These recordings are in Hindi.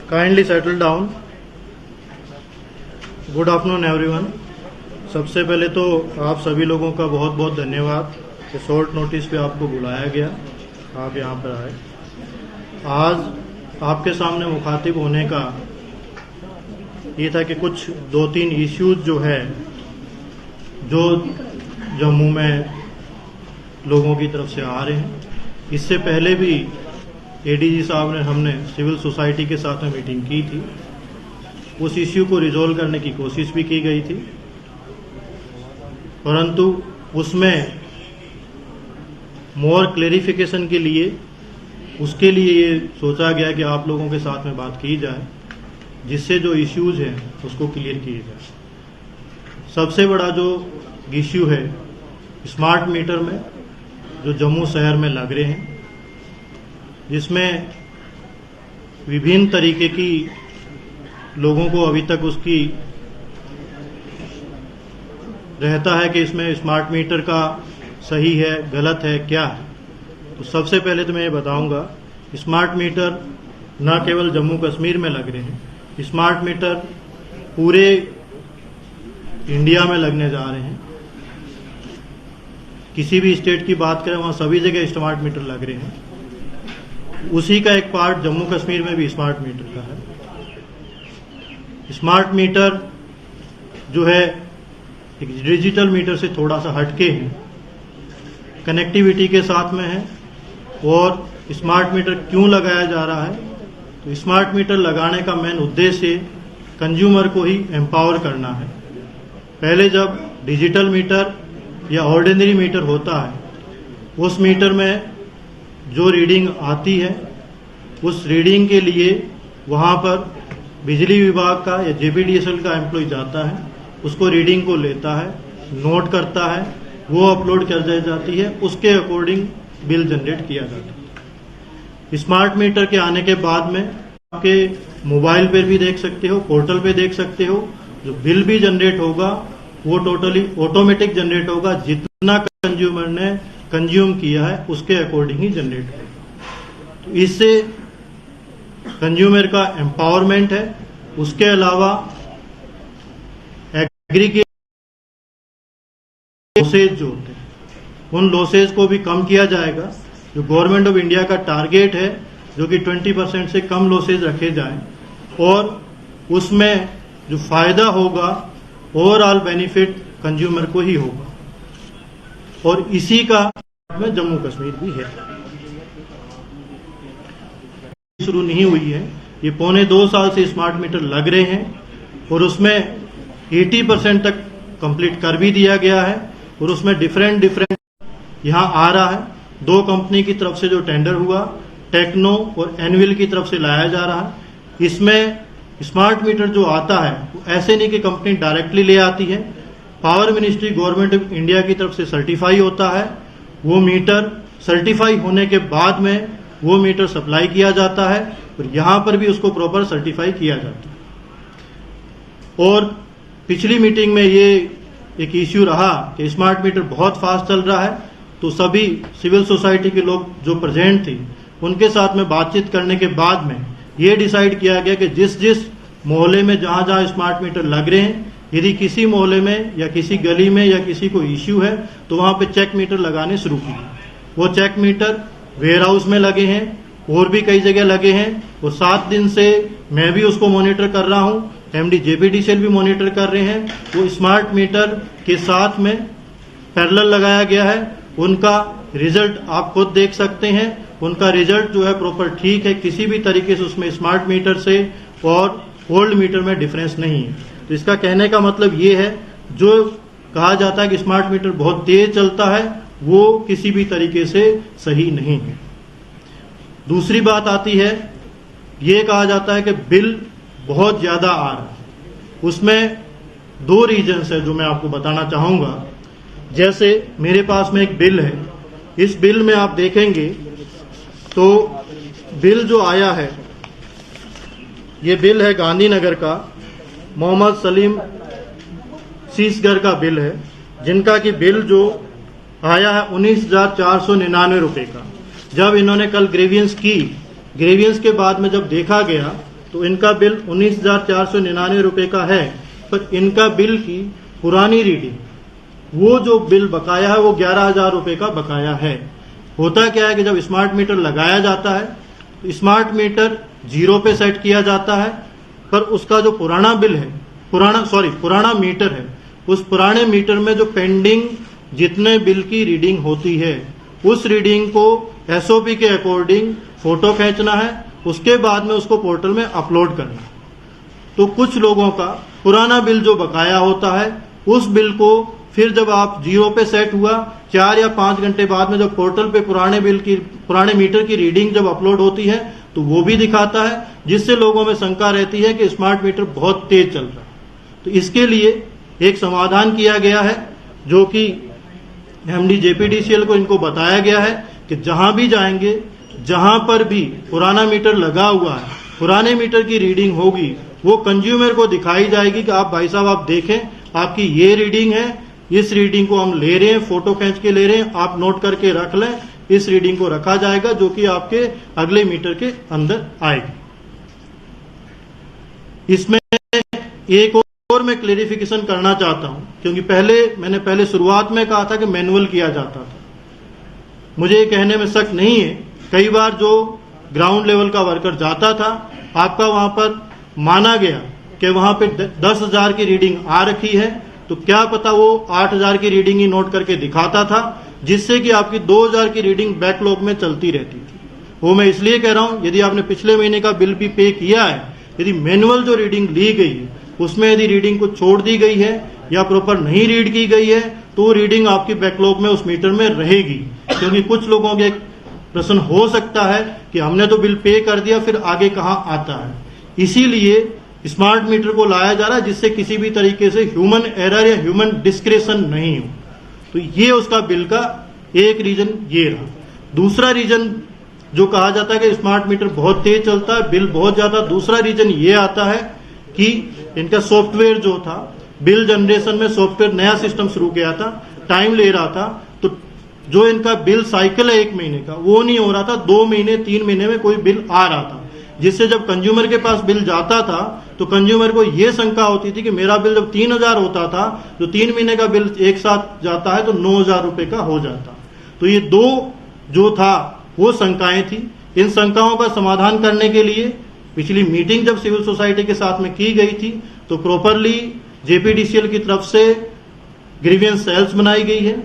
Kindly settle down. Good afternoon everyone. सबसे पहले तो आप सभी लोगों का बहुत बहुत धन्यवाद कि शॉर्ट नोटिस पे आपको बुलाया गया, आप यहाँ पर आए। आज आपके सामने मुखातिब होने का ये था कि कुछ 2-3 इश्यूज जो है जो जम्मू में लोगों की तरफ से आ रहे हैं। इससे पहले भी एडीजी साहब ने हमने सिविल सोसाइटी के साथ में मीटिंग की थी, उस इश्यू को रिजोल्व करने की कोशिश भी की गई थी, परंतु उसमें मोर क्लेरिफिकेशन के लिए उसके लिए ये सोचा गया कि आप लोगों के साथ में बात की जाए, जिससे जो इश्यूज हैं उसको क्लियर किए जाए। सबसे बड़ा जो इश्यू है स्मार्ट मीटर में जो जम्मू शहर में लग रहे हैं, जिसमें विभिन्न तरीके की लोगों को अभी तक उसकी रहता है कि इसमें स्मार्ट मीटर का सही है गलत है क्या है। तो सबसे पहले तो मैं ये बताऊंगा, स्मार्ट मीटर न केवल जम्मू कश्मीर में लग रहे हैं, स्मार्ट मीटर पूरे इंडिया में लगने जा रहे हैं। किसी भी स्टेट की बात करें वहां सभी जगह स्मार्ट मीटर लग रहे हैं। उसी का एक पार्ट जम्मू कश्मीर में भी स्मार्ट मीटर का है। स्मार्ट मीटर जो है एक डिजिटल मीटर से थोड़ा सा हटके है, कनेक्टिविटी के साथ में है। और स्मार्ट मीटर क्यों लगाया जा रहा है, तो स्मार्ट मीटर लगाने का मेन उद्देश्य कंज्यूमर को ही एम्पावर करना है। पहले जब डिजिटल मीटर या ऑर्डिनरी मीटर होता है, उस मीटर में जो रीडिंग आती है उस रीडिंग के लिए वहां पर बिजली विभाग का या जेपीडीएसएल का एम्प्लॉय जाता है, उसको रीडिंग को लेता है, नोट करता है, वो अपलोड कर दी जाती है, उसके अकॉर्डिंग बिल जनरेट किया जाता है। स्मार्ट मीटर के आने के बाद में आपके मोबाइल पर भी देख सकते हो, पोर्टल पे देख सकते हो, जो बिल भी जनरेट होगा वो टोटली ऑटोमेटिक जनरेट होगा। जितना कंज्यूमर ने कंज्यूम किया है उसके अकॉर्डिंग ही जनरेट होगा। तो इससे कंज्यूमर का एम्पावरमेंट है। उसके अलावा एग्रीगेट लॉसेज जो होते हैं उन लॉसेज को भी कम किया जाएगा। जो गवर्नमेंट ऑफ इंडिया का टारगेट है जो कि 20% से कम लॉसेज रखे जाएं, और उसमें जो फायदा होगा ओवरऑल बेनिफिट कंज्यूमर को ही होगा। और इसी का में जम्मू कश्मीर भी है। शुरू नहीं हुई है, ये 1.25 साल से स्मार्ट मीटर लग रहे हैं और उसमें 80% तक कंप्लीट कर भी दिया गया है। और उसमें डिफरेंट यहां आ रहा है। 2 कंपनी की तरफ से जो टेंडर हुआ, टेक्नो और एनविल की तरफ से लाया जा रहा है। इसमें स्मार्ट मीटर जो आता है वो ऐसे नहीं कि कंपनी डायरेक्टली ले आती है, power ministry government of India की तरफ से सर्टिफाई होता है। वो मीटर सर्टिफाई होने के बाद में वो मीटर सप्लाई किया जाता है और यहां पर भी उसको प्रॉपर सर्टिफाई किया जाता है। और पिछली मीटिंग में ये एक इश्यू रहा कि स्मार्ट मीटर बहुत फास्ट चल रहा है, तो सभी सिविल सोसाइटी के लोग जो प्रेजेंट थे उनके साथ में बातचीत करने के बाद में ये डिसाइड किया गया कि जिस जिस मोहल्ले में जहां जहां स्मार्ट मीटर लग रहे हैं, यदि किसी मोहल्ले में या किसी गली में या किसी को इश्यू है तो वहां पे चेक मीटर लगाने शुरू किए। वो चेक मीटर वेयर हाउस में लगे हैं और भी कई जगह लगे हैं। और 7 दिन से मैं भी उसको मॉनिटर कर रहा हूं, एमडी जेपीडीसीएल भी मॉनिटर कर रहे हैं। वो स्मार्ट मीटर के साथ में पैरेलल लगाया गया है। उनका रिजल्ट आप खुद देख सकते हैं। उनका रिजल्ट जो है प्रॉपर ठीक है, किसी भी तरीके से उसमें स्मार्ट मीटर से और ओल्ड मीटर में डिफरेंस नहीं है। तो इसका कहने का मतलब ये है, जो कहा जाता है कि स्मार्ट मीटर बहुत तेज चलता है, वो किसी भी तरीके से सही नहीं है। दूसरी बात आती है, ये कहा जाता है कि बिल बहुत ज्यादा आ रहा है। उसमें 2 रीजंस है जो मैं आपको बताना चाहूंगा। जैसे मेरे पास में एक बिल है, इस बिल में आप देखेंगे तो बिल जो आया है, ये बिल है गांधीनगर का मोहम्मद सलीम सीसगर का बिल है, जिनका कि बिल जो आया है 19,499 रुपए का। जब इन्होंने कल ग्रेवियंस की, ग्रेवियंस के बाद में जब देखा गया तो इनका बिल 19,499 रुपए का है, पर इनका बिल की पुरानी रीडिंग, वो जो बिल बकाया है वो 11,000 रुपए का बकाया है। होता क्या है कि जब स्मार्ट मीटर लगाया जाता है तो स्मार्ट मीटर 0 पे सेट किया जाता है, पर उसका जो पुराना बिल है, पुराना मीटर है, उस पुराने मीटर में जो पेंडिंग जितने बिल की रीडिंग होती है, उस रीडिंग को एसओपी के अकॉर्डिंग फोटो खींचना है, उसके बाद में उसको पोर्टल में अपलोड करना है। तो कुछ लोगों का पुराना बिल जो बकाया होता है, उस बिल को फिर जब आप 0 पे सेट हुआ, 4 या 5 घंटे बाद में जब पोर्टल पे पुराने मीटर की रीडिंग जब अपलोड होती है तो वो भी दिखाता है, जिससे लोगों में शंका रहती है कि स्मार्ट मीटर बहुत तेज चल रहा है। तो इसके लिए एक समाधान किया गया है, जो कि एमडी जेपीडीसीएल को इनको बताया गया है कि जहां भी जाएंगे, जहां पर भी पुराना मीटर लगा हुआ है, पुराने मीटर की रीडिंग होगी, वो कंज्यूमर को दिखाई जाएगी कि आप भाई साहब आप देखें, आपकी ये रीडिंग है, इस रीडिंग को हम ले रहे हैं, फोटो खींच के ले रहे हैं, आप नोट करके रख लें। इस रीडिंग को रखा जाएगा जो कि आपके अगले मीटर के अंदर आएगी। इसमें एक और मैं क्लेरिफिकेशन करना चाहता हूं, क्योंकि मैंने शुरुआत में कहा था कि मैनुअल किया जाता था। मुझे ये कहने में शक नहीं है, कई बार जो ग्राउंड लेवल का वर्कर जाता था, आपका वहां पर माना गया कि वहां पे 10,000 की रीडिंग आ रखी है, तो क्या पता वो 8,000 की रीडिंग ही नोट करके दिखाता था, जिससे कि आपकी 2,000 की रीडिंग बैकलॉग में चलती रहती थी। वो मैं इसलिए कह रहा हूं, यदि आपने पिछले महीने का बिल भी पे किया है, यदि मैनुअल जो रीडिंग ली गई है उसमें यदि रीडिंग को छोड़ दी गई है या प्रॉपर नहीं रीड की गई है, तो रीडिंग आपकी बैकलॉग में उस मीटर में रहेगी। क्योंकि कुछ लोगों के प्रश्न हो सकता है कि हमने तो बिल पे कर दिया, फिर आगे कहां आता है। इसीलिए स्मार्ट मीटर को लाया जा रहा है, जिससे किसी भी तरीके से ह्यूमन एरर या ह्यूमन डिस्क्रेशन नहीं हो। तो ये उसका बिल का एक रीजन ये रहा। दूसरा रीजन जो कहा जाता है कि स्मार्ट मीटर बहुत तेज चलता है, बिल बहुत ज्यादा, दूसरा रीजन ये आता है कि इनका सॉफ्टवेयर जो था, बिल जनरेशन में सॉफ्टवेयर नया सिस्टम शुरू किया था, टाइम ले रहा था, तो जो इनका बिल साइकिल है 1 महीने का, वो नहीं हो रहा था, 2 महीने 3 महीने में कोई बिल आ रहा था, जिससे जब कंज्यूमर के पास बिल जाता था तो कंज्यूमर को यह शंका होती थी कि मेरा बिल जब 3,000 होता था, जो 3 महीने का बिल एक साथ जाता है तो 9,000 रुपए का हो जाता। तो ये 2 जो था वो शंकाएं थी। इन शंकाओं का समाधान करने के लिए पिछली मीटिंग जब सिविल सोसाइटी के साथ में की गई थी, तो प्रॉपरली जेपीडीसीएल की तरफ से ग्रीवियंस सेल्स बनाई गई है,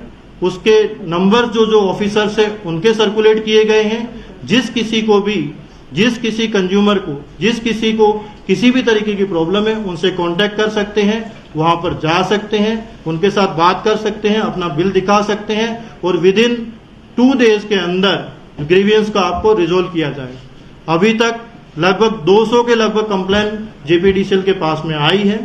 उसके नंबर जो ऑफिसर्स है उनके सर्कुलेट किए गए हैं। जिस किसी कंज्यूमर को, जिस किसी को किसी भी तरीके की प्रॉब्लम है, उनसे कांटेक्ट कर सकते हैं, वहां पर जा सकते हैं, उनके साथ बात कर सकते हैं, अपना बिल दिखा सकते हैं, और विद इन 2 डेज के अंदर ग्रीवियंस का आपको रिजोल्व किया जाएगा। अभी तक लगभग 200 के लगभग कंप्लेन जेपीडीसीएल के पास में आई है।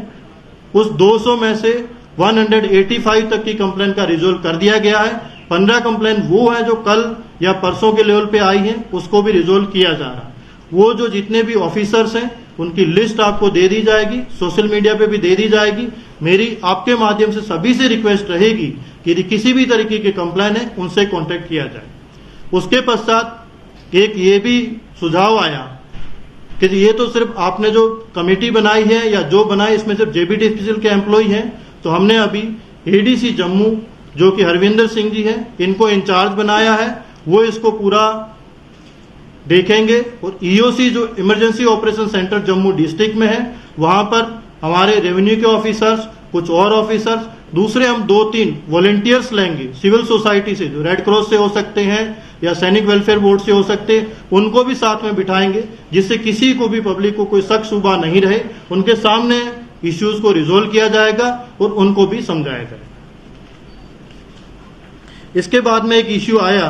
उस 200 में से 185 तक की कंप्लेन का रिजोल्व कर दिया गया है। 15 कंप्लेन वो है जो कल या परसों के लेवल पे आई है, उसको भी रिजोल्व किया जा रहा है। वो जो जितने भी ऑफिसर्स हैं उनकी लिस्ट आपको दे दी जाएगी, सोशल मीडिया पे भी दे दी जाएगी। मेरी आपके माध्यम से सभी से रिक्वेस्ट रहेगी कि यदि किसी भी तरीके के कंप्लेन है उनसे कांटेक्ट किया जाए। उसके पश्चात एक ये भी सुझाव आया कि ये तो सिर्फ आपने जो कमेटी बनाई है या जो बनाई इसमें सिर्फ जेपीडीसीएल के एम्प्लॉय हैं, तो हमने अभी एडीसी जम्मू जो कि हरविंदर सिंह जी हैं, इनको इंचार्ज बनाया है। वो इसको पूरा देखेंगे, और ईओसी जो emergency operation centre Jammu district में है, वहां पर हमारे रेवेन्यू के ऑफिसर्स, कुछ और ऑफिसर्स, दूसरे हम 2-3 वॉलेंटियर्स लेंगे सिविल सोसाइटी से, जो रेड क्रॉस से हो सकते हैं या सैनिक वेलफेयर बोर्ड से हो सकते हैं, उनको भी साथ में बिठाएंगे, जिससे किसी को भी पब्लिक को कोई शक शुबा नहीं रहे। उनके सामने इश्यूज को रिजोल्व किया जाएगा और उनको भी समझाया जाएगा। इसके बाद में एक इश्यू आया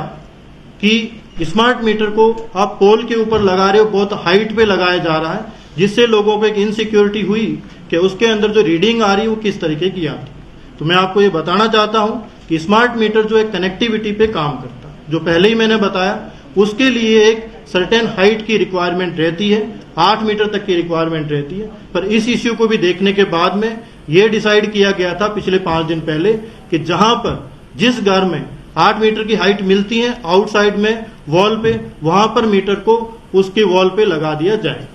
कि स्मार्ट मीटर को आप पोल के ऊपर लगा रहे हो, बहुत हाइट पे लगाया जा रहा है, जिससे लोगों को एक इनसिक्योरिटी हुई कि उसके अंदर जो रीडिंग आ रही है वो किस तरीके की आती है। तो मैं आपको ये बताना चाहता हूं कि स्मार्ट मीटर जो एक कनेक्टिविटी पे काम करता है, जो पहले ही मैंने बताया, उसके लिए एक सर्टेन हाइट की रिक्वायरमेंट रहती है। 8 मीटर तक की रिक्वायरमेंट रहती है। पर इस इश्यू को भी देखने के बाद में ये डिसाइड किया गया था पिछले 5 दिन पहले कि जहां पर जिस घर में 8 मीटर की हाइट मिलती है आउटसाइड में वॉल पे, वहां पर मीटर को उसके वॉल पे लगा दिया जाए।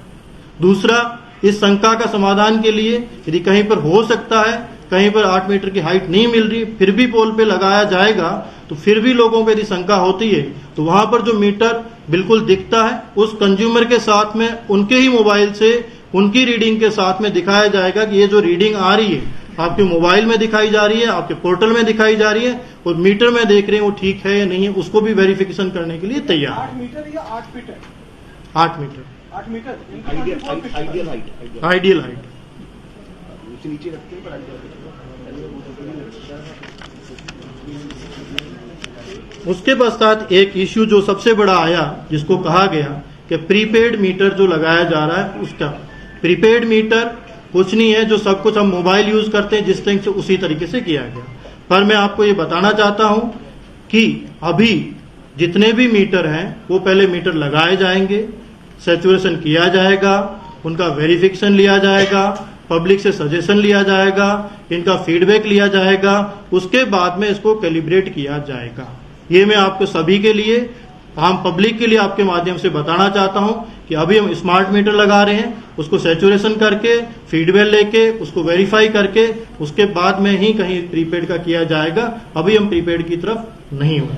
दूसरा, इस शंका का समाधान के लिए यदि कहीं पर हो सकता है, कहीं पर 8 मीटर की हाइट नहीं मिल रही, फिर भी पोल पे लगाया जाएगा, तो फिर भी लोगों को यदि शंका होती है तो वहां पर जो मीटर बिल्कुल दिखता है उस कंज्यूमर के साथ में उनके ही मोबाइल से उनकी रीडिंग के साथ में दिखाया जाएगा कि ये जो रीडिंग आ रही है आपके मोबाइल में दिखाई जा रही है, आपके पोर्टल में दिखाई जा रही है और मीटर में देख रहे हैं वो ठीक है या नहीं है, उसको भी वेरिफिकेशन करने के लिए तैयार। 8 मीटर या 8 फीट है? 8 meter 8 meter ideal height ideal height नीचे रखते हैं पर उसके पश्चात एक इश्यू जो सबसे बड़ा आया जिसको कहा गया कि प्रीपेड मीटर जो लगाया जा रहा है, उसका प्रीपेड मीटर कुछ नहीं है, जो सब कुछ हम मोबाइल यूज करते हैं जिस तरह से उसी तरीके से किया गया। पर मैं आपको ये बताना चाहता हूं कि अभी जितने भी मीटर हैं वो पहले मीटर लगाए जाएंगे, सैचुरेशन किया जाएगा, उनका वेरिफिकेशन लिया जाएगा, पब्लिक से सजेशन लिया जाएगा, इनका फीडबैक लिया जाएगा, उसके बाद में इसको कैलिब्रेट किया जाएगा। ये मैं आपको सभी के लिए, आम पब्लिक के लिए आपके माध्यम से बताना चाहता हूं कि अभी हम स्मार्ट मीटर लगा रहे हैं, उसको सैचुरेशन करके फीडबैक लेके उसको वेरीफाई करके उसके बाद में ही कहीं प्रीपेड का किया जाएगा। अभी हम प्रीपेड की तरफ नहीं हुए।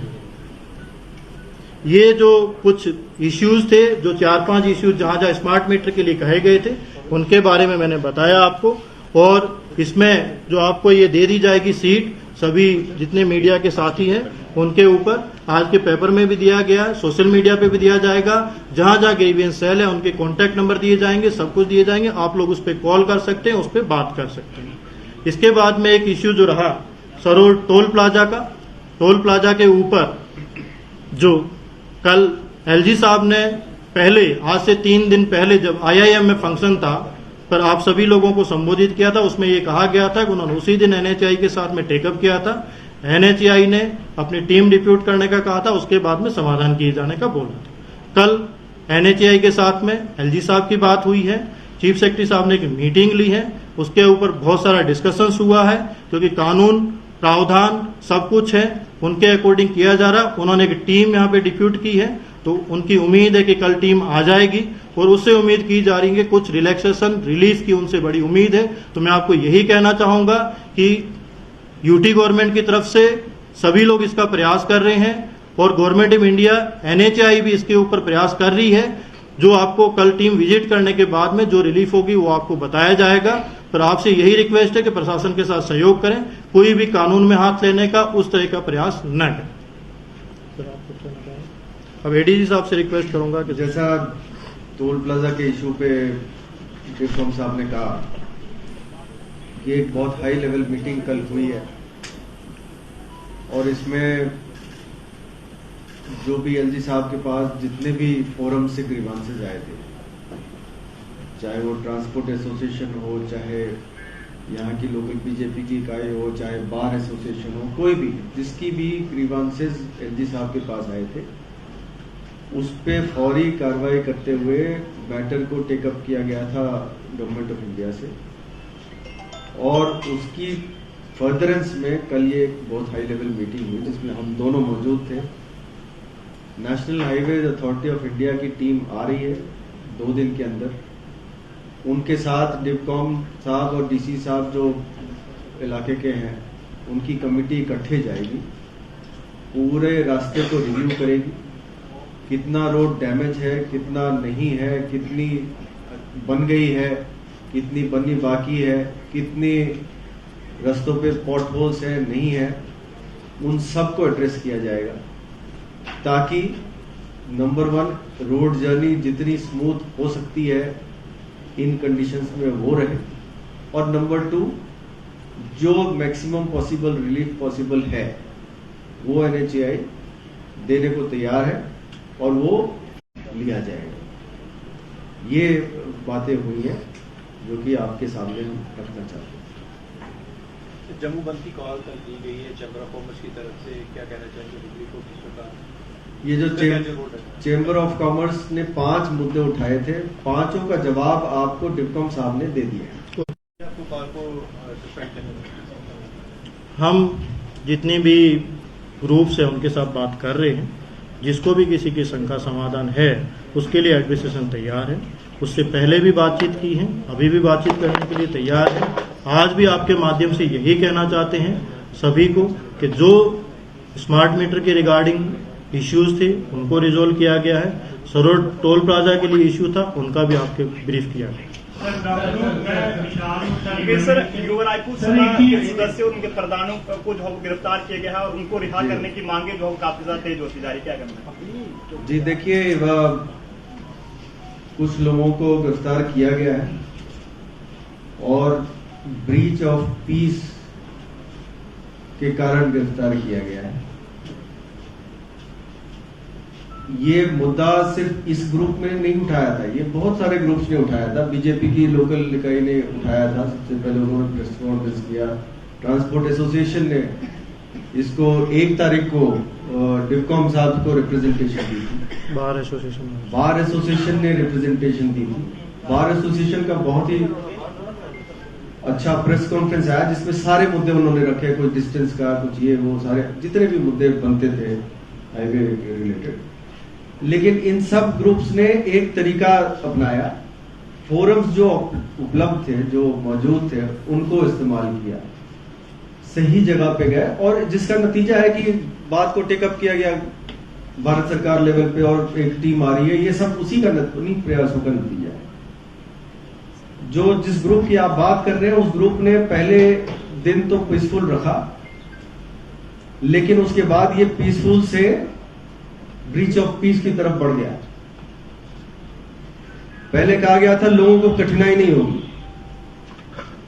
ये जो कुछ इश्यूज थे, जो 4-5 इश्यूज जहां जहां स्मार्ट मीटर के लिए कहे गए थे, उनके बारे में मैंने बताया आपको। और इसमें जो आपको ये दे दी जाएगी सीट, सभी जितने मीडिया के साथी हैं उनके ऊपर आज के पेपर में भी दिया गया है, सोशल मीडिया पे भी दिया जाएगा। जहां जहां ग्रीवियंस सेल है उनके कॉन्टैक्ट नंबर दिए जाएंगे, सब कुछ दिए जाएंगे, आप लोग उस पर कॉल कर सकते हैं, उस पर बात कर सकते हैं। इसके बाद में एक इश्यू जो रहा सरोड टोल प्लाजा का, टोल प्लाजा के ऊपर जो कल एलजी साहब ने पहले, आज से 3 दिन पहले जब IIM में फंक्शन था पर आप सभी लोगों को संबोधित किया था, उसमें ये कहा गया था कि उन्होंने उसी दिन NHAI के साथ में टेकअप किया था। NHAI ने अपनी टीम डिप्यूट करने का कहा था, उसके बाद में समाधान किए जाने का बोला था। कल NHAI के साथ में LG साहब की बात हुई है, चीफ सेक्रेटरी साहब ने एक मीटिंग ली है, उसके ऊपर बहुत सारा डिस्कशंस हुआ है, क्योंकि कानून प्रावधान सब कुछ है उनके अकॉर्डिंग किया जा रहा। उन्होंने एक टीम यहाँ पे डिप्यूट की है, तो उनकी उम्मीद है कि कल टीम आ जाएगी और उससे उम्मीद की जा रही है कुछ रिलैक्सेशन रिलीफ की उनसे बड़ी उम्मीद है। तो मैं आपको यही कहना चाहूंगा कि यूटी गवर्नमेंट की तरफ से सभी लोग इसका प्रयास कर रहे हैं और गवर्नमेंट ऑफ इंडिया NHAI भी इसके ऊपर प्रयास कर रही है। जो आपको कल टीम विजिट करने के बाद में जो रिलीफ होगी वो आपको बताया जाएगा। पर आपसे यही रिक्वेस्ट है कि प्रशासन के साथ सहयोग करें, कोई भी कानून में हाथ लेने का उस तरह का प्रयास न करें। अब ADG साहब से रिक्वेस्ट करूंगा कि जैसा टोल प्लाजा के इशू पे डिप्टी साहब ने कहा, ये एक बहुत हाई लेवल मीटिंग कल हुई है और इसमें जो भी LG साहब के पास जितने भी फोरम से ग्रीवांसेस आए थे, चाहे वो ट्रांसपोर्ट एसोसिएशन हो, चाहे यहाँ की लोकल बीजेपी की इकाई हो, चाहे बार एसोसिएशन हो, कोई भी जिसकी भी ग्रीवांसेस LG साहब के पास आए थे, उस पे फौरी कार्रवाई करते हुए मैटर को टेकअप किया गया था गवर्नमेंट ऑफ इंडिया से। और उसकी फर्दरेंस में कल ये एक बहुत हाई लेवल मीटिंग हुई जिसमें हम दोनों मौजूद थे। National highways authority of India की टीम आ रही है 2 दिन के अंदर, उनके साथ डिपकॉम साहब और DC साहब जो इलाके के हैं उनकी कमेटी इकट्ठे जाएगी, पूरे रास्ते को रिव्यू करेगी, कितना रोड डैमेज है, कितना नहीं है, कितनी बन गई है, कितनी बननी बाकी है, कितनी रास्तों पे पॉट होल्स है, नहीं है, उन सब को एड्रेस किया जाएगा ताकि नंबर 1 रोड जर्नी जितनी स्मूथ हो सकती है इन कंडीशंस में वो रहे, और नंबर 2 जो मैक्सिमम पॉसिबल रिलीफ पॉसिबल है वो NHAI देने को तैयार है और वो लिया जाएगा। ये बातें हुई हैं जो कि आपके सामने हम रखना चाहते हैं। जम्मू बंद की कॉल कर दी गई है चैम्बर ऑफ कॉमर्स की तरफ से, क्या कहना चाहेंगे? दिल्ली को किस प्रकार ये जो चेंबर ऑफ कॉमर्स ने 5 मुद्दे उठाए थे, 5 का जवाब आपको डिप्कॉम साहब ने दे दिया है। हम जितने भी ग्रुप्स हैं उनके साथ बात कर रहे हैं, जिसको भी किसी की शंका समाधान है उसके लिए एडमिनिस्ट्रेशन तैयार है। उससे पहले भी बातचीत की है, अभी भी बातचीत करने के लिए तैयार है। आज भी आपके माध्यम से यही कहना चाहते हैं सभी को कि जो स्मार्ट मीटर के रिगार्डिंग इश्यूज थे उनको रिजोल्व किया गया है। सरोड टोल प्लाजा के लिए इश्यू था, उनका भी आपके ब्रीफ किया गया। सर युवा रायपुर सभा के सदस्य और उनके प्रधानों को जो है गिरफ्तार किया गया है और उनको रिहा करने की मांगे जो है काफी ज्यादा तेज होती जा रही, क्या करना है? जी देखिए, कुछ लोगों को गिरफ्तार किया गया है और ब्रीच ऑफ पीस के कारण गिरफ्तार किया गया है। ये मुद्दा सिर्फ इस ग्रुप में नहीं उठाया था, ये बहुत सारे ग्रुप्स ने उठाया था। बीजेपी की लोकल इकाई ने उठाया था, सबसे पहले उन्होंने प्रेस कॉन्फ्रेंस किया। ट्रांसपोर्ट एसोसिएशन ने इसको 1 तारीख को डिप्कॉम साहब को रिप्रेजेंटेशन दी थी। बार एसोसिएशन ने रिप्रेजेंटेशन दी थी। बार एसोसिएशन का बहुत ही अच्छा प्रेस कॉन्फ्रेंस आया जिसमें सारे मुद्दे उन्होंने रखे, कुछ डिस्टेंस का, कुछ ये वो, सारे जितने भी मुद्दे बनते थे हाईवे रिलेटेड। लेकिन इन सब ग्रुप्स ने एक तरीका अपनाया, फोरम्स जो उपलब्ध थे, जो मौजूद थे, उनको इस्तेमाल किया, सही जगह पे गए और जिसका नतीजा है कि बात को टेकअप किया गया भारत सरकार लेवल पे और एक टीम आ रही है। ये सब उन्हीं प्रयासों का नतीजा है। जो जिस ग्रुप की आप बात कर रहे हैं उस ग्रुप ने पहले दिन तो पीसफुल रखा, लेकिन उसके बाद ये पीसफुल से ब्रीच ऑफ पीस की तरफ बढ़ गया। पहले कहा गया था लोगों को कठिनाई नहीं होगी,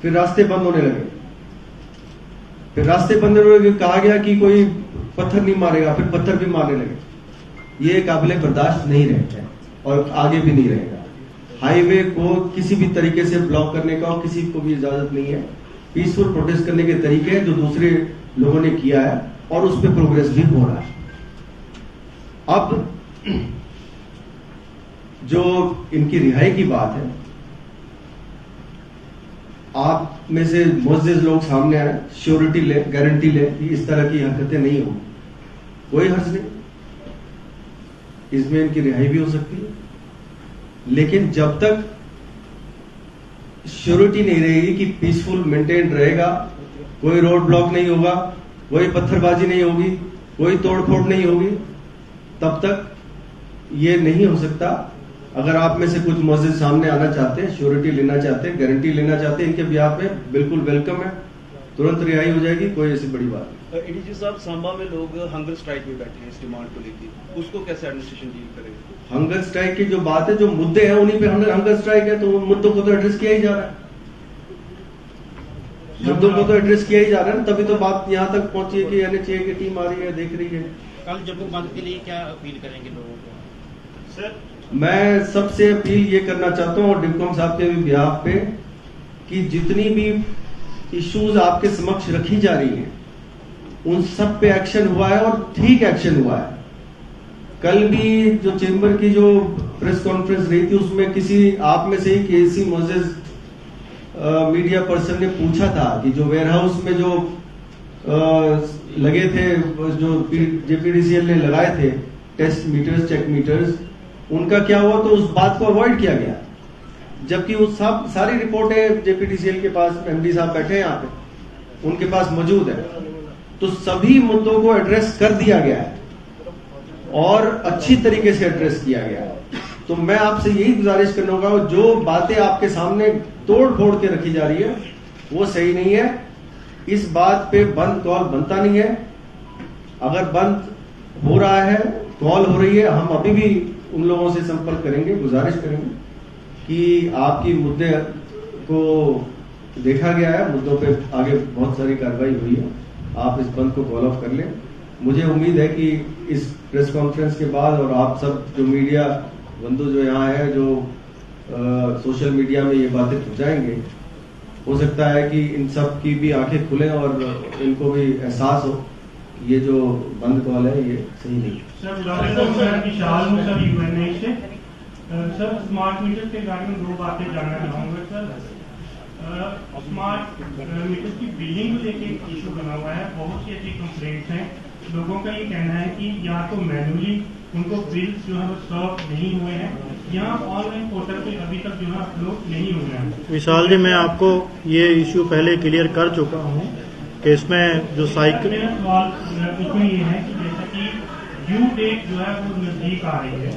फिर रास्ते बंद होने लगे, फिर रास्ते बंद होने लगे, कहा गया कि कोई पत्थर नहीं मारेगा, फिर पत्थर भी मारने लगे। ये काबिले बर्दाश्त नहीं रहता है और आगे भी नहीं रहेगा। हाईवे को किसी भी तरीके से ब्लॉक करने का और किसी को भी इजाजत नहीं है। पीसफुल प्रोटेस्ट करने के तरीके हैं जो दूसरे लोगों ने किया है और उस पर प्रोग्रेस भी हो रहा है। अब जो इनकी रिहाई की बात है, आप में से मुअज़्ज़िज़ लोग सामने आए, श्योरिटी ले, गारंटी ले कि इस तरह की हरकतें नहीं होंगी, कोई हर्ज नहीं, इसमें इनकी रिहाई भी हो सकती है। लेकिन जब तक श्योरिटी नहीं रहेगी कि पीसफुल मेंटेन रहेगा, कोई रोड ब्लॉक नहीं होगा, कोई पत्थरबाजी नहीं होगी, कोई तोड़फोड़ नहीं होगी, तब तक ये नहीं हो सकता। अगर आप में से कुछ मुअज़्ज़िज़ सामने आना चाहते हैं, श्योरिटी लेना चाहते हैं, गारंटी लेना चाहते हैं, इनके बिहाफ पे बिल्कुल वेलकम है, तुरंत रिहाई हो जाएगी, कोई ऐसी बड़ी बात नहीं। एडीजी साहब, सांबा में लोग हंगर स्ट्राइक में बैठे हैं इस डिमांड को लेकर, उसको कैसे एडमिनिस्ट्रेशन डील करेगा? हंगर स्ट्राइक की जो बात है, जो मुद्दे हैं उन्हीं पे हंगर स्ट्राइक है, तो उन मुद्दों को तो एड्रेस किया ही जा रहा है, मुद्दों को तो एड्रेस किया ही जा रहा है, तभी तो बात यहाँ तक पहुंची है कि एनएचए की टीम आ रही है, देख रही है। कल जम्मू बंद के लिए क्या अपील करेंगे लोगों को? सर मैं सबसे अपील ये करना चाहता हूँ और डिप्कॉम साहब के भी बिहाफ पे कि जितनी भी इश्यूज आपके समक्ष रखी जा रही हैं उन सब पे एक्शन हुआ है और ठीक एक्शन हुआ है। कल भी जो चेंबर की जो प्रेस कॉन्फ्रेंस रही थी उसमें किसी आप में से ही केसी मुअज़्ज़िज़ मीडिया पर्सन ने पूछा था कि जो वेयरहाउस में जो लगे थे, जो जेपीडीसीएल ने लगाए थे टेस्ट मीटर्स, चेक मीटर्स, उनका क्या हुआ, तो उस बात को अवॉइड किया गया। जबकि उस सब सारी रिपोर्टें जेपीडीसीएल के पास, एमडी साहब बैठे हैं यहाँ पे, उनके पास मौजूद है, तो सभी मुद्दों को एड्रेस कर दिया गया है और अच्छी तरीके से एड्रेस किया गया है। तो मैं आपसे यही गुजारिश करूंगा, जो बातें आपके सामने तोड़ फोड़ के रखी जा रही है वो सही नहीं है। इस बात पे बंद कॉल बनता नहीं है। अगर बंद हो रहा है, कॉल हो रही है, हम अभी भी उन लोगों से संपर्क करेंगे, गुजारिश करेंगे कि आपकी मुद्दे को देखा गया है, मुद्दों पे आगे बहुत सारी कार्रवाई हुई है, आप इस बंद को कॉल ऑफ कर लें। मुझे उम्मीद है कि इस प्रेस कॉन्फ्रेंस के बाद और आप सब जो मीडिया बंधु जो यहाँ है, जो सोशल मीडिया में ये बातें पहुंचाएंगे, हो सकता है कि इन सब की भी आंखें खुलें और इनको भी एहसास हो ये जो बंद कॉल है ये सही नहीं। सर डॉक्टर विशाल हूँ सर यूएनए से। सर स्मार्ट मीटर के बारे में दो बातें जानना चाहूँगा सर। स्मार्ट मीटर की बिलिंग को लेके एक इशू बना हुआ है, बहुत सी ऐसी कंप्लेंट्स हैं। लोगों का ये कहना है कि या तो मैनुअली उनको बिल्स जो है वो सर्व नहीं हुए हैं या ऑनलाइन पोर्टल पे अभी तक जो है अपलोड नहीं हुए हैं। विशाल जी, मैं आपको ये इश्यू पहले क्लियर कर चुका हूँ कि इसमें जो साइकिल, मेरा सवाल इसमें ये है कि जैसा कि ड्यू डेट जो है वो नजदीक आ रही है,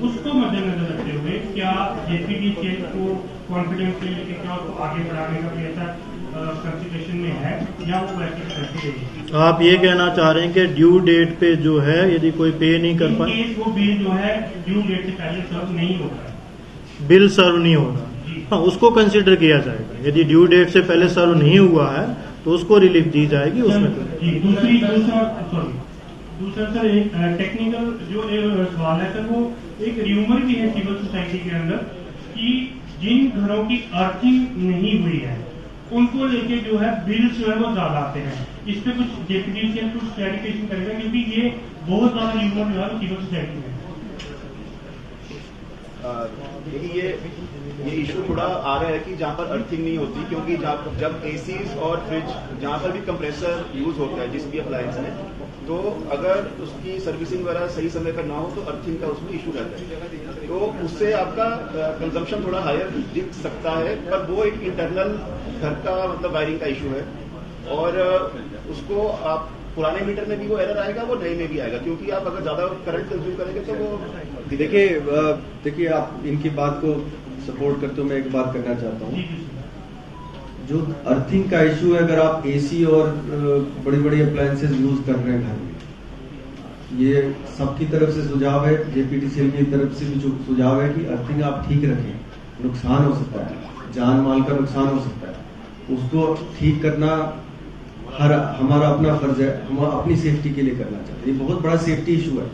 उसको मद्देनजर रखते हुए क्या जेपीडीसीएल को कॉन्फिडेंस लेके क्या उसको आगे बढ़ाने का भी ऐसा कंसिडरेशन में है या वो वैसे करती रहेगी? आप ये कहना चाह रहे हैं कि ड्यू डेट पे जो है यदि कोई पे नहीं कर पाए, वो बिल जो है ड्यू डेट से पहले सर्व नहीं होगा, बिल सर्व नहीं होगा, हाँ उसको कंसिडर किया जाएगा। यदि ड्यू डेट से पहले सर्व नहीं हुआ है तो उसको रिलीफ दी जाएगी उसमें। दूसरा सर एक टेक्निकल जो सवाल है सर, वो एक र्यूमर भी है सिविल सोसाइटी के अंदर कि जिन घरों की अर्थिंग नहीं हुई है उनको लेके जो है बिल्स जो है वो ज्यादा आते हैं। इस पे कुछ जेपीडीसीएल कुछ क्लैरिफिकेशन करेगा, क्योंकि ये बहुत ज्यादा र्यूमर जो है सिविल सोसाइटी में। देखिए ये इशू थोड़ा आ रहा है कि जहाँ पर अर्थिंग नहीं होती, क्योंकि जब एसीज और फ्रिज जहाँ पर भी कंप्रेसर यूज होता है जिस भी अप्लायंस में, तो अगर उसकी सर्विसिंग वगैरह सही समय पर ना हो तो अर्थिंग का उसमें इशू रहता है, तो उससे आपका कंजम्पशन थोड़ा हायर दिख सकता है। पर वो एक इंटरनल घर का मतलब वायरिंग का इशू है, और उसको आप पुराने मीटर में भी वो एरर आएगा, वो नए में भी आएगा, क्योंकि आप अगर ज्यादा करंट कंज्यूम करेंगे तो वो देखिए आप इनकी बात को सपोर्ट करते हो, मैं एक बात करना चाहता हूँ। जो अर्थिंग का इशू है, अगर आप एसी और बड़ी बड़ी अप्लायंसेस यूज कर रहे हैं घर में, ये सबकी तरफ से सुझाव है, जेपीडीसीएल की तरफ से भी सुझाव है कि अर्थिंग आप ठीक रखें। नुकसान हो सकता है, जान माल का नुकसान हो सकता है, उसको ठीक करना हमारा अपना फर्ज है, हम अपनी सेफ्टी के लिए करना चाहते हैं। ये बहुत बड़ा सेफ्टी इशू है।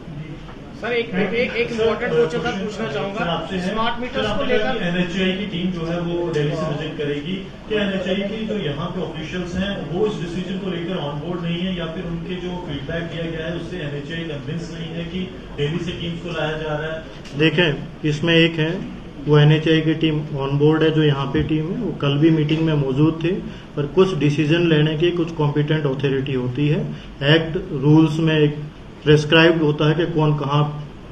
सर एक इम्पोर्टेंट क्वेश्चन सर पूछना चाहूंगा, स्मार्ट मीटर्स को लेकर एनएचआई की टीम जो है वो दिल्ली से विजिट करेगी। क्या एनएचआई के जो यहाँ के ऑफिशियल्स हैं वो इस डिसीजन को लेकर ऑन बोर्ड नहीं है, या फिर उनके जो फीडबैक दिया गया है उससे एनएचआई कन्विंस नहीं है कि दिल्ली से टीम्स को लाया जा रहा है? देखें, इसमें एक है वो एनएचआई की टीम ऑन बोर्ड है, जो यहाँ पे टीम है वो कल भी मीटिंग में मौजूद थे, पर कुछ डिसीजन लेने की कुछ कॉम्पिटेंट अथॉरिटी होती है। एक्ट रूल्स में एक प्रेस्क्राइब्ड होता है कि कौन कहाँ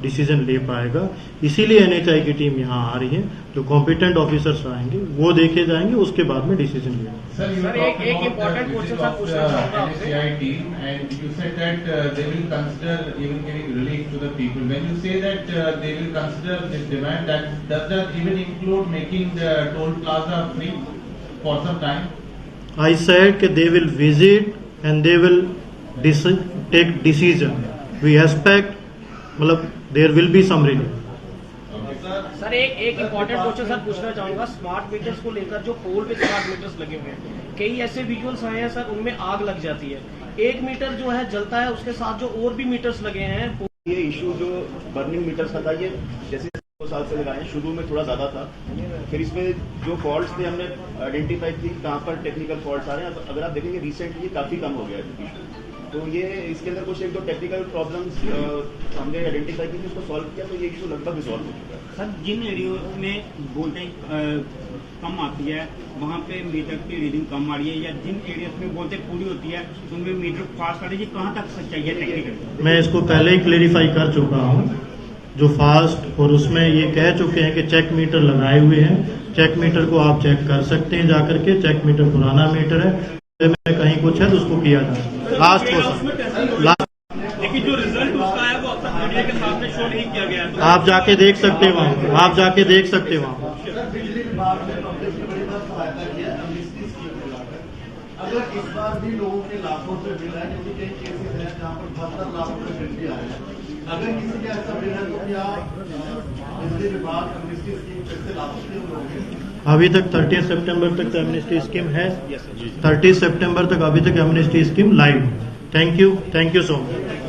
डिसीजन ले पाएगा, इसीलिए एनएचआई की टीम यहाँ आ रही है। जो कॉम्पिटेंट ऑफिसर्स आएंगे वो देखे जाएंगे, उसके बाद में डिसीजन लिया। सर एक इम्पोर्टेंट क्वेश्चन सर पूछना चाहूंगा आपसे। NHAI team, and you said that they will consider even giving relief to the people. When you say that they will consider this demand, does that even include making the toll plaza free for some time? I said that they will visit and they will take decision. We expect, मतलब there will be some relief. Sir एक इम्पोर्टेंट क्वेश्चन सर पूछना चाहूंगा, स्मार्ट मीटर्स को लेकर जो पोल पे स्मार्ट मीटर्स लगे हुए हैं, कई ऐसे विजुअल्स आए हैं सर उनमें आग लग जाती है, एक मीटर जो है जलता है, उसके साथ जो और भी मीटर्स लगे हैं। ये इशू जो बर्निंग मीटर्स का था, ये जैसे 2 साल से लगाए, शुरू में थोड़ा ज्यादा था, फिर इसमें जो फॉल्ट्स थे हमने आइडेंटिफाई की कहाँ पर टेक्निकल फॉल्ट्स आ रहे हैं। अगर आप देखेंगे रिसेंटली काफी कम हो गया है इशू, तो ये इसके अंदर कुछ 1-2 टेक्निकल प्रॉब्लम्स हमने आइडेंटिफाई की, उसको सॉल्व किया, तो ये इशू लगभग रिजॉल्व हो चुका है। सर जिन एरियो में वोल्टेज कम आती है वहाँ पे मीटर की रीडिंग कम आ रही है, या जिन एरिया में वोल्टेज पूरी होती है उनमें मीटर फास्ट आ रही है, कहाँ तक सच्चाई है टेक्निकल? मैं इसको पहले ही क्लेरिफाई कर चुका हूँ, जो फास्ट, और उसमें ये कह चुके हैं कि चेक मीटर लगाए हुए हैं। चेक मीटर को आप चेक कर सकते हैं जाकर के, चेक मीटर पुराना मीटर है, में कहीं कुछ है तो उसको किया जा सकता है। लास्ट लेकिन जो रिजल्ट उसका है वो अब तक मीडिया के सामने शो नहीं किया गया है। आप जाके देख सकते हैं वहाँ, आप जाके देख सकते हैं वहाँ। बिजली विभाग ने पब्लिक को बड़ी बार सहायता की है एमएसटी स्कीम को लाकर। अगर इस बार भी लोगों के लाखों से बिल है, क्योंकि कई केसेस हैं जहाँ पर 72 लाख रुपए बिल भी आए हैं, अगर किसी के ऐसा बिल है तो क्या बिजली विभाग एमएसटी स्कीम कैसे ला सकते हैं लोग? अभी तक 30 सितंबर तक एमनेस्टी स्कीम है, 30 सितंबर तक अभी तक amnesty scheme live. Thank you so much.